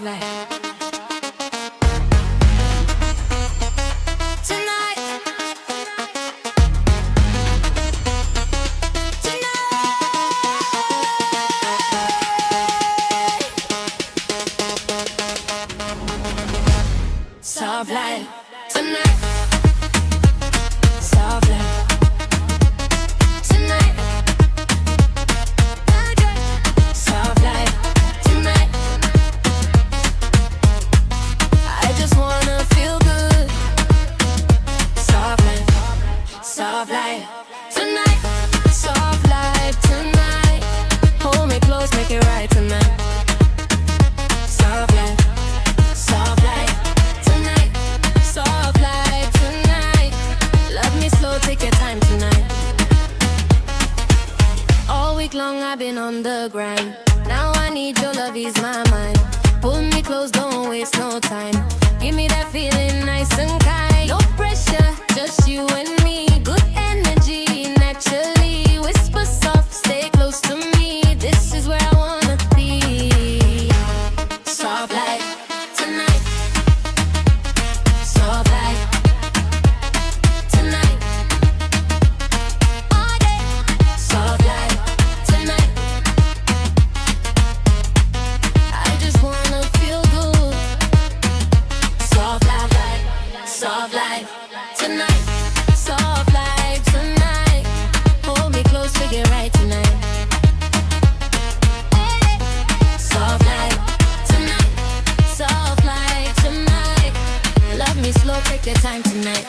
soft life. Tonight, soft life. Tonight, soft life. Tonight, soft life. Tonight, I just wanna feel good. Soft life, soft life. Tonight, soft life. Tonight, hold me close, make it right tonight. Soft life, soft life. Tonight, soft life. Tonight, love me slow, take your time tonight. All week long I've been on the grind. Now I need your love, ease my mind. Pull me close, don't waste no time. Give me that feeling nice and kind. No pressure, just you and me. Good energy, naturally. Whisper soft, stay close to me. This is where I wanna be. Soft life, tonight. Soft life, tonight. All day. Soft life, tonight. I just wanna feel good. Soft life, soft life, tonight. Soft life, tonight. Hold me close, figure right tonight. Soft life, tonight. Soft life, tonight. Love me slow, take your time tonight.